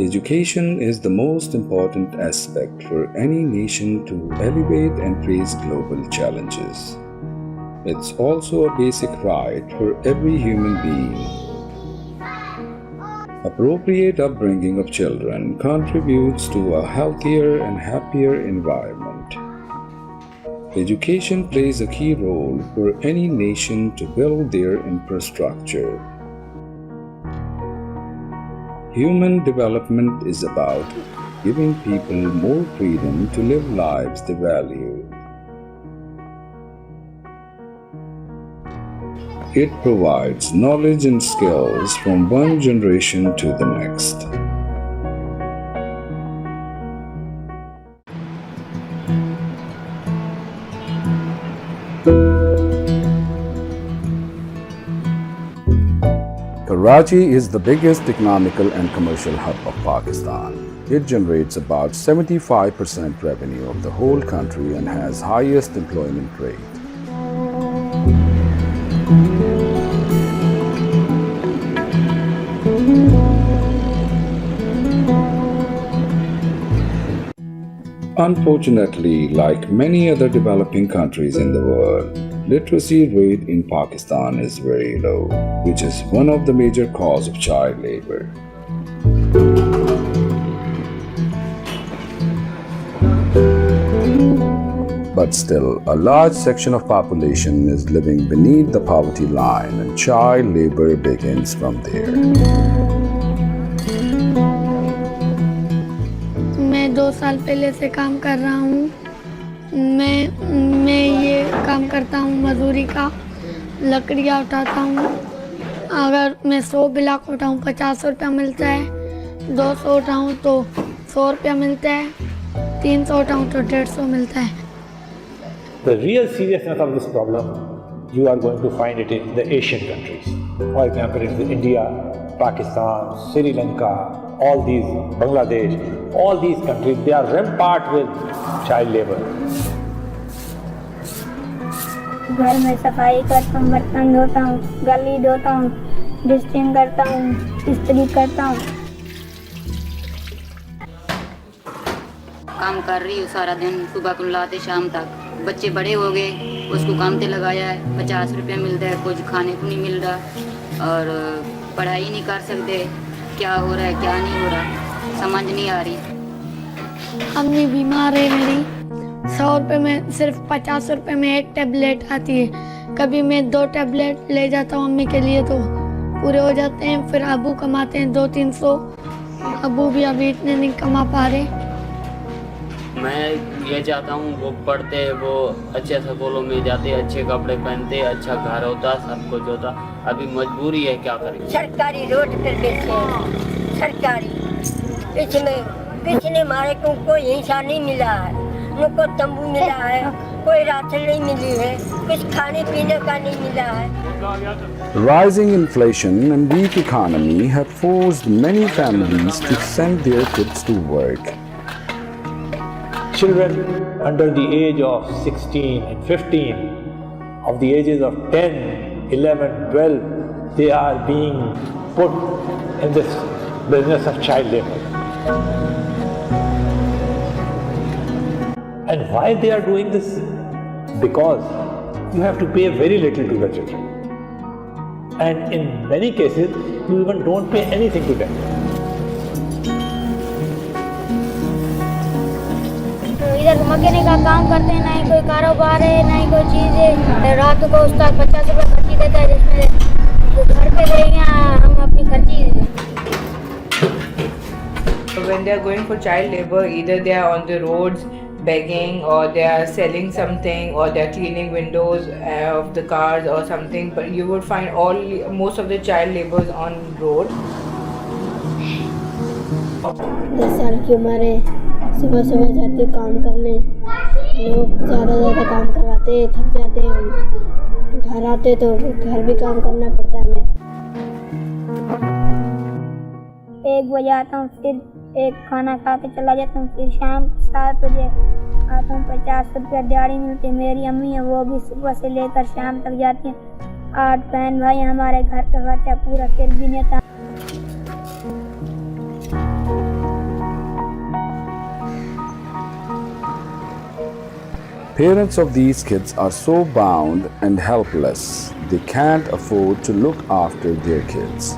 Education is the most important aspect for any nation to elevate and face global challenges. It's also a basic right for every human being. Appropriate upbringing of children contributes to a healthier and happier environment. Education plays a key role for any nation to build their infrastructure. Human development is about giving people more freedom to live lives they value. It provides knowledge and skills from one generation to the next. Karachi is the biggest economical and commercial hub of Pakistan. It generates about 75% revenue of the whole country and has highest employment rate. Unfortunately, like many other developing countries in the world, literacy rate in Pakistan is very low, which is one of the major causes of child labor. But still, a large section of population is living beneath the poverty line and child labor begins from there. मैं 2 साल पहले से काम कर रहा हूँ। मैं ये काम करता हूँ मजदूरी का, लकड़ियाँ उठाता हूँ। अगर मैं 100 ब्लॉक उठाऊँ 50 रुपया मिलता है, 200 उठाऊँ तो 100 रुपया मिलता है, 300 उठाऊँ तो 150 मिलता है। The real seriousness of this problem, you are going to find it in the Asian countries. For example, in India, Pakistan, Sri Lanka, all these, Bangladesh, all these countries, they are rampant with child labor. घर में सफाई करता हूँ, बर्तन धोता हूँ, गली धोता हूँ, डस्टिंग करता हूँ, इस्त्री करता हूँ। काम कर रही हूँ सारा दिन, सुबह को लाते शाम तक। बच्चे बड़े हो गए, उसको काम पे लगाया है, 50 रुपये मिलता है, कुछ खाने को नहीं मिल रहा और पढ़ाई नहीं कर सकते। क्या हो रहा है क्या नहीं हो रहा समझ नहीं आ रही। अम्मी बीमार है मेरी, 100 रुपये में सिर्फ 50 रुपये में एक टैबलेट आती है। कभी मैं 2 टैबलेट ले जाता हूँ अम्मी के लिए तो पूरे हो जाते हैं। फिर अबू कमाते हैं 200-300, अबू भी अभी इतने नहीं कमा पा रहे। मैं ये चाहता हूँ वो पढ़ते, वो अच्छे स्कूलों में जाते, अच्छे कपड़े पहनते, अच्छा घर होता, सब कुछ होता। अभी मजबूरी है, क्या करें। सरकारी रोड पर बैठे, सरकारी पिछले मारे को कोई हिस्सा नहीं मिला है, उनको तंबू मिला है, कोई राशन नहीं मिली है, कुछ खाने पीने का नहीं मिला है। Rising inflation and weak economy have forced many families to send their kids to work. Children under the age of 16 and 15, of the ages of 10, 11, 12, they are being put in this business of child labor. And why they are doing this? Because you have to pay very little to the children. And in many cases, you even don't pay anything to them. इधर mechanic का काम करते हैं, ना ही कोई कारोबार है, ना ही कोई चीज़ है। रात को उस्ताद 50 रुपये खर्ची देता है, जिसमें घर पे रहेंगे हम अपनी खर्ची। When they are going for child labor, either they are on the roads begging, or they are selling something, or they are cleaning windows of the cars or something. But you would find most of the child laborers on road. 10 साल की उम्र है, सुबह सुबह जाते काम करने, लोग ज़्यादा काम करवाते, थक जाते हैं हम। घर आते तो घर भी काम करना पड़ता है हमें। 1 बजे आता हूँ, फिर एक खाना खा के चला जाता हूँ, फिर शाम 7 बजे आता हूँ। 50 रुपया दिहाड़ी मिलती है। मेरी अम्मी है, वो भी सुबह से लेकर शाम तक जाती हैं। 8 बहन भाई, हमारे घर का खर्चा पूरा फिर भी नहीं था। Parents of these kids are so bound and helpless, they can't afford to look after their kids.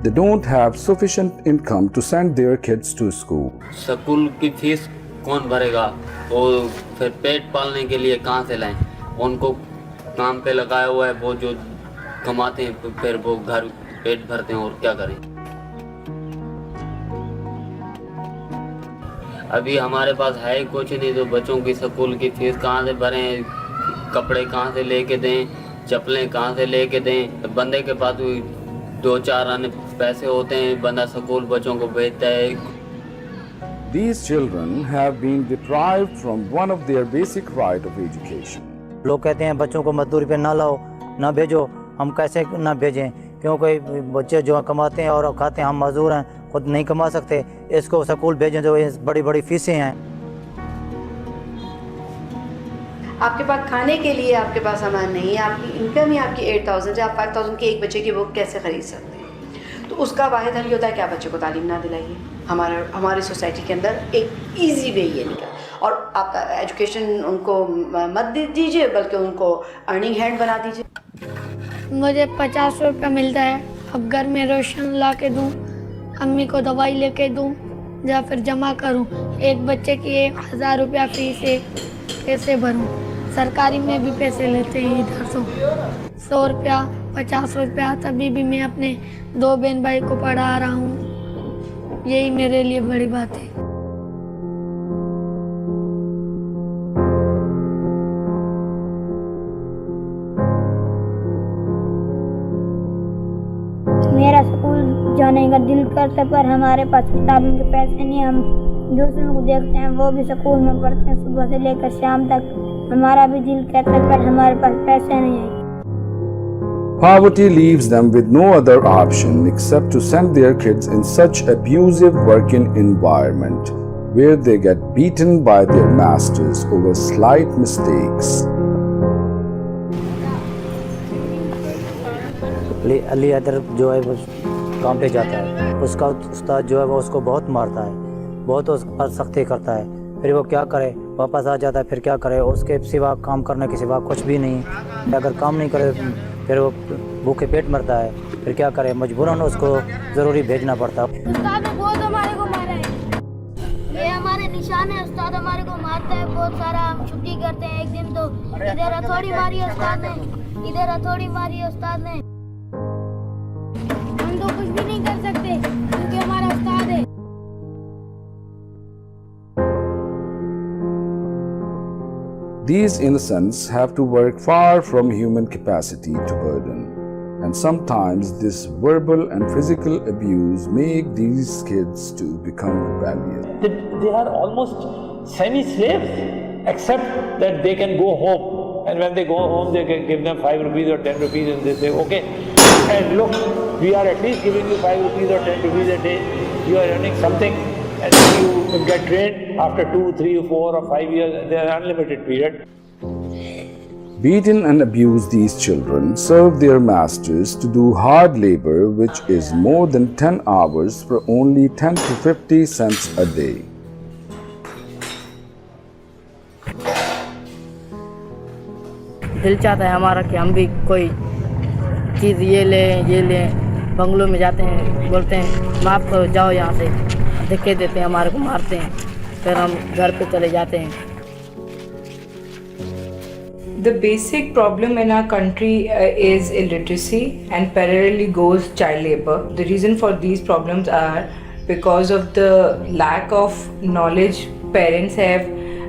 They don't have sufficient income to send their kids to school. School की फीस कौन भरेगा? वो फिर पेट पालने के लिए कहाँ से लाएं? उनको काम पे लगाया हुआ है, वो जो कमाते हैं फिर वो घर पेट भरते हैं, और क्या करें? अभी हमारे पास है ही कुछ नहीं, तो बच्चों की स्कूल की फीस कहाँ से भरें? कपड़े कहाँ से लेके दें? चप्पलें कहाँ से लेके दें? बंदे के पास 2-4 अन्य पैसे होते हैं, बंदा स्कूल बच्चों को भेजता है। These children have been deprived from one of their basic right of education. लोग कहते हैं बच्चों को मजदूरी पे ना लाओ, ना भेजो। हम कैसे ना भेजें, क्योंकि बच्चे जो कमाते हैं और खाते हैं, हम मजदूर हैं, खुद नहीं कमा सकते। इसको स्कूल भेजें, जो बड़ी बड़ी फीसें हैं। आपके पास खाने के लिए आपके पास सामान नहीं है, आपकी इनकम ही आपकी 8,000 है, आप 5,000 की एक बच्चे की बुक कैसे ख़रीद सकते हैं? तो उसका वाहिद हल ये होता है कि आप बच्चे को तालीम ना दिलाइए। हमारी सोसाइटी के अंदर एक इजी वे ये निकल, और आप एजुकेशन उनको मत दीजिए, बल्कि उनको अर्निंग हैंड बना दीजिए। मुझे 50 रुपये मिलता है, अब घर में रोशन ला के दूँ, अम्मी को दवाई लेके दूँ, या फिर जमा करूँ। एक बच्चे की 1,000 रुपया फीस है, कैसे भरूँ? सरकारी में भी पैसे लेते हैं इधर से, 100 रुपया, 50 रुपया। तभी भी मैं अपने 2 बहन भाई को पढ़ा रहा हूँ, यही मेरे लिए बड़ी बात है। मेरा स्कूल जाने का दिल करता है, पर हमारे पास किताबों के पैसे नहीं। हम दूसरों को देखते हैं, वो भी स्कूल में पढ़ते हैं सुबह से लेकर शाम तक। हमारा भी दिल कहता है, पर हमारे पास पैसे नहीं हैं। Poverty leaves them with no other option except to send their kids in such abusive working environment where they get beaten by their masters over slight mistakes. Ali other जो है वो काम पे जाता है, उसका उस्ताद जो है वो उसको बहुत मारता है, बहुत उस पर सख्ती करता है। फिर वो क्या करे, वापस आ जाता है, फिर क्या करे? उसके सिवा काम करने के सिवा कुछ भी नहीं। अगर काम नहीं करे फिर वो भूखे पेट मरता है, फिर क्या करे? मजबूरन उसको ज़रूरी भेजना पड़ता है। उस्ताद ने बहुत हमारे को मारा है, ये हमारे निशान है। उस्ताद हमारे को मारता है बहुत सारा, हम छुट्टी करते हैं। एक दिन तो इधर हथौड़ी मारी है उस्ताद ने, इधर हथौड़ी मारी है उस्ताद ने। हम तो कुछ भी नहीं कर सकते क्योंकि हमारा उस्ताद है। These innocents have to work far from human capacity to burden, and sometimes this verbal and physical abuse make these kids to become rebellious. They are almost semi-slaves, except that they can go home, and when they go home they can give them 5 rupees or 10 rupees, and they say, okay, and look, we are at least giving you 5 rupees or 10 rupees a day, you are earning something. And you get trained after 2, 3, 4 or 5 years, they are unlimited period. Beaten and abuse these children serve their masters to do hard labor, which is more than 10 hours for only 10 to 50 cents a day. दिल चाहता है हमारा कि हम भी कोई चीज़ ये लें, बंगलों में जाते हैं, बोलते हैं माफ़ करो, जाओ यहाँ से, धक्के देते हैं, हमारे को मारते हैं, फिर हम घर पे चले जाते हैं। The basic problem in our country is illiteracy, and parallelly goes child labor. The reason for these problems are because of the lack of knowledge parents have,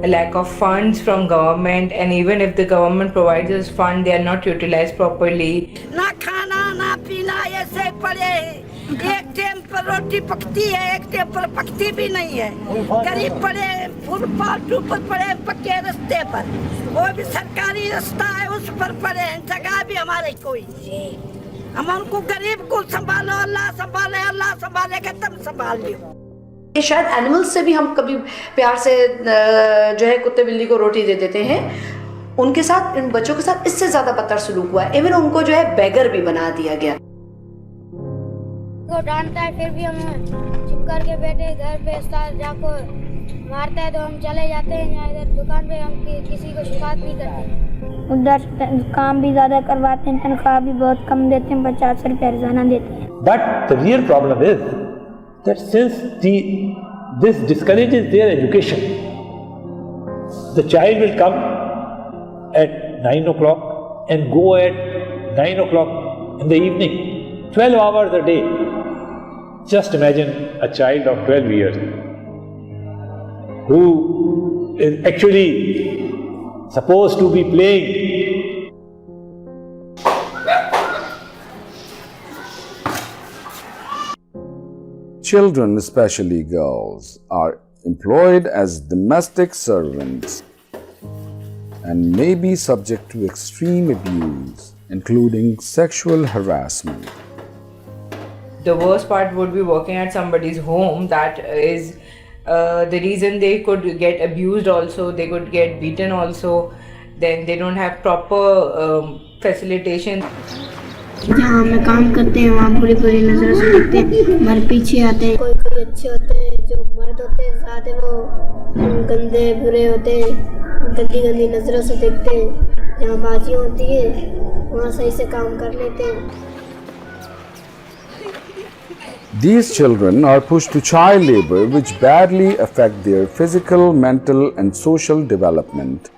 a lack of funds from government, and even if the government provides us fund, they are not utilized properly. ना खाना ना पीना, ऐसे पड़े, एक time पर रोटी पकती है, एक टाइम पर पकती भी नहीं है। गरीब पड़े फुटपाथ पर पड़े, पक्के रास्ते पर, वो भी सरकारी रास्ता है, उस पर पड़े, जगह भी हमारे कोई। हम उनको गरीब को संभालो, अल्लाह संभालेगा, तुम संभाल लियो। ये शायद एनिमल्स से भी हम कभी प्यार से जो है कुत्ते बिल्ली को रोटी दे देते हैं, उनके साथ, इन बच्चों के साथ इससे ज्यादा बदतर सलूक हुआ है। इवन उनको जो है बेगर भी बना दिया गया। डांटता है फिर भी हमें करके बैठे घर पे उस्ताद जाको मारता है तो हम चले जाते हैं, या इधर दुकान पे हम किसी को शिकायत नहीं करते। उधर काम भी ज़्यादा करवाते हैं, तनख्वाह भी बहुत कम देते हैं, 50 रुपये रोजाना देते हैं। But the real problem is that since this discourages their education, the child will come at 9 o'clock and go at 9 o'clock in the evening, 12 hours a day. Just imagine a child of 12 years who is actually supposed to be playing. Children, especially girls, are employed as domestic servants and may be subject to extreme abuse, including sexual harassment. The worst part would be working at somebody's home. That is the reason they could get abused also, they could get beaten also. Then they don't have proper facilitation. जहाँ हम काम करते हैं वहाँ बुरी बुरी नज़रों से देखते हैं, हमारे पीछे आते हैं। कोई कोई अच्छे होते हैं, जो मर्द होते हैं ज़्यादा वो गंदे बुरे होते हैं, गंदी गंदी नज़रों से देखते हैं। जहाँ बाजियाँ होती है वहाँ सही से काम कर लेते हैं। These children are pushed to child labor, which badly affect their physical, mental, and social development.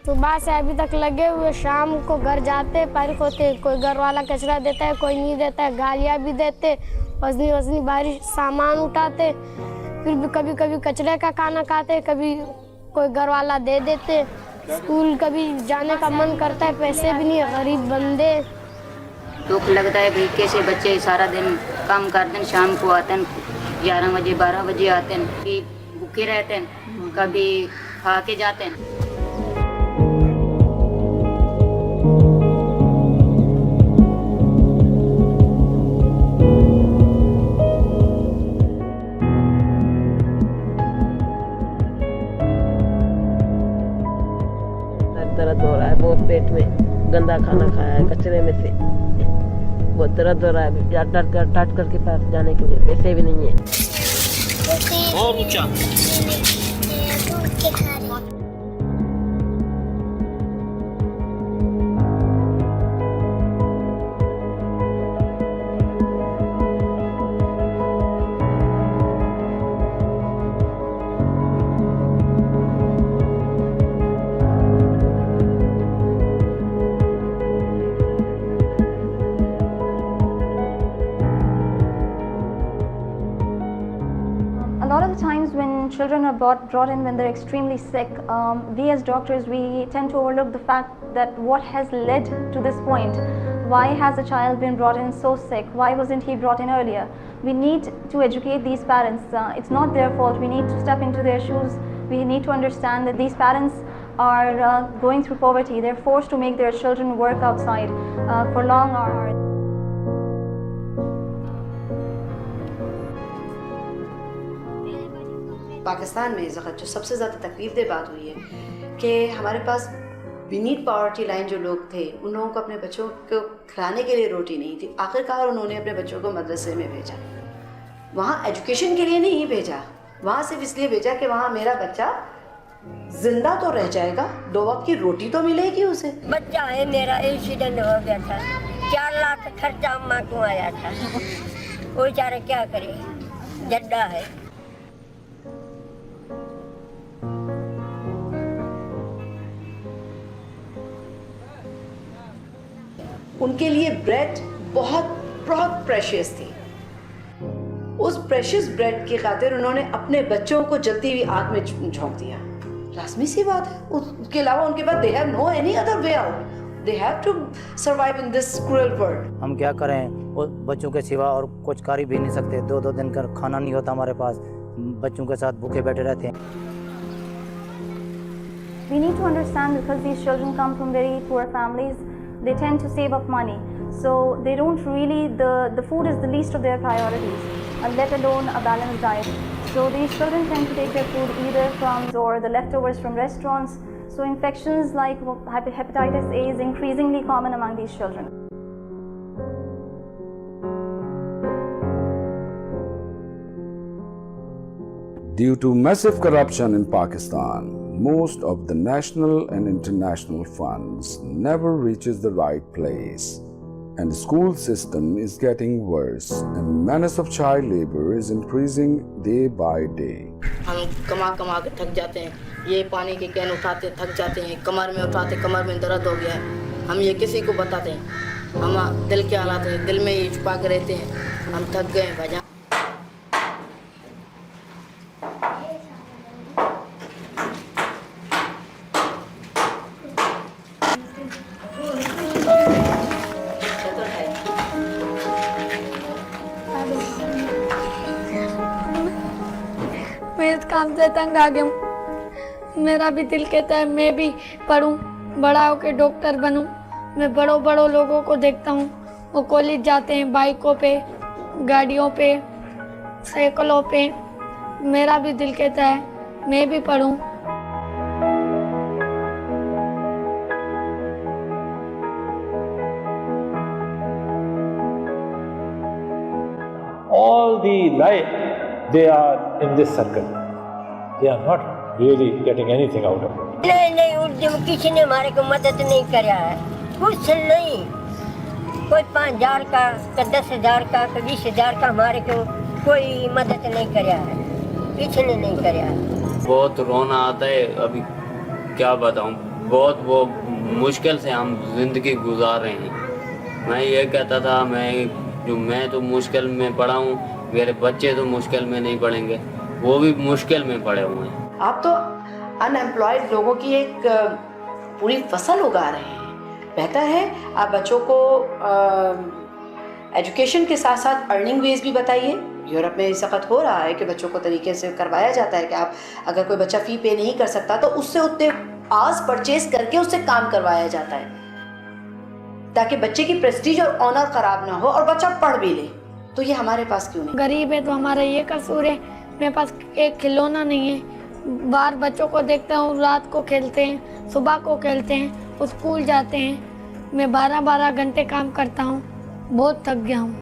सुबह से अभी तक लगे हुए, शाम को घर जाते फारिग होते, कोई घर वाला कचरा देता है, कोई नहीं देता है, गालियाँ भी देते, वजनी वजनी भारी सामान उठाते, फिर भी कभी कभी कचरे का खाना खाते, कभी कोई घर वाला दे देते। स्कूल कभी जाने का मन करता है, पैसे भी नहीं, गरीब बंदे। दुख लगता है भाई, कैसे बच्चे सारा दिन काम करते हैं, शाम को आते हैं 11 बजे 12 बजे आते हैं, कभी भूखे रहते हैं, कभी खा के जाते हैं। दर्द हो रहा है बहुत, पेट में गंदा खाना खाया है कचरे में से, बहुत दर्द हो रहा है। डॉक्टर के पास जाने के लिए पैसे भी नहीं है। और ऊंचा A lot of the times when children are brought in when they're extremely sick, we as doctors, we tend to overlook the fact that what has led to this point. Why has a child been brought in so sick? Why wasn't he brought in earlier? We need to educate these parents. It's not their fault. We need to step into their shoes. We need to understand that these parents are going through poverty. They're forced to make their children work outside for long hours. Pakistan में इस वक्त जो सबसे ज़्यादा तकलीफ़देह बात हुई है कि हमारे पास बीनीथ पॉवर्टी लाइन जो लोग थे, उन लोगों को अपने बच्चों को खिलाने के लिए रोटी नहीं थी। आखिरकार उन्होंने अपने बच्चों को मदरसे में भेजा, वहाँ एजुकेशन के लिए नहीं भेजा, वहाँ सिर्फ इसलिए भेजा कि वहाँ मेरा बच्चा जिंदा तो रह जाएगा, 2 वक्त की रोटी तो मिलेगी उसे। बच्चा है मेरा, एक्सीडेंट हो गया था, 4 लाख खर्चा अम्मा को आया था, वो बेचारा क्या करे, जड्डा है। उनके लिए ब्रेड बहुत बहुत प्रेशियस थी। उस प्रेशियस ब्रेड की खातिर उन्होंने अपने बच्चों को जलती हुई आग में झोंक दिया। लाजमी सी बात है, उसके अलावा उनके पास they have no any other way out, they have to survive in this cruel world. हम क्या करें, वो बच्चों के सिवा और कुछ कर भी नहीं सकते। 2-2 दिन का खाना नहीं होता हमारे पास, बच्चों के साथ भूखे बैठे रहते हैं। We need to understand because these children come from very poor families. They tend to save up money, so they don't really, the food is the least of their priorities, let alone a balanced diet. So these children tend to take their food either from or the leftovers from restaurants. So infections like hepatitis A is increasingly common among these children. Due to massive corruption in Pakistan, most of the national and international funds never reaches the right place, and the school system is getting worse, and menace of child labor is increasing day by day. हम कमा कमा के थक जाते हैं, ये पानी के कैन उठाते थक जाते हैं, कमर में उठाते कमर में दर्द हो गया है, हम ये किसी को बताते हैं, हम दिल के हालात हैं, दिल में ये छुपा के रहते हैं, हम थक गए हैं भाईजान। मैं इस काम से तंग आ गया हूँ। मेरा भी दिल कहता है मैं भी पढ़ूं, बड़ा होकर डॉक्टर बनूं। मैं बड़ों लोगों को देखता हूँ, वो कॉलेज जाते हैं बाइकों पे, गाड़ियों पे, साइकिलों पे। मेरा भी दिल कहता है मैं भी पढ़ूं। All the life they are in this circle. They are not really getting anything out of it. नहीं उद्यम किसी ने हमारे को मदद नहीं करा है, कुछ नहीं। कोई 5,000 का 10,000 का 20,000 का हमारे को कोई मदद नहीं करा है, किसी ने नहीं करा है। बहुत रोना आता है, अभी क्या बताऊं, बहुत वो मुश्किल से हम जिंदगी गुजार रहे हैं। मैं ये कहता था मैं तो मुश्किल में पड़ा हूँ, मेरे बच्चे तो मुश्किल में नहीं पड़ेंगे, वो भी मुश्किल में पड़े हुए हैं। आप तो अनएम्प्लॉयड लोगों की एक पूरी फसल उगा रहे हैं। बेहतर है आप बच्चों को एजुकेशन के साथ साथ अर्निंग वेज भी बताइए। यूरोप में इस वक्त हो रहा है कि बच्चों को तरीके से करवाया जाता है कि आप अगर कोई बच्चा फ़ी पे नहीं कर सकता तो उससे उतने आज परचेज करके उससे काम करवाया जाता है, ताकि बच्चे की प्रेस्टीज और ऑनर ख़राब ना हो और बच्चा पढ़ भी ले। तो ये हमारे पास क्यों नहीं? गरीब है तो हमारा ये कसूर है। मेरे पास एक खिलौना नहीं है। बाहर बच्चों को देखता हूँ, रात को खेलते हैं, सुबह को खेलते हैं, वो स्कूल जाते हैं। मैं 12-12 घंटे काम करता हूँ, बहुत थक गया हूँ।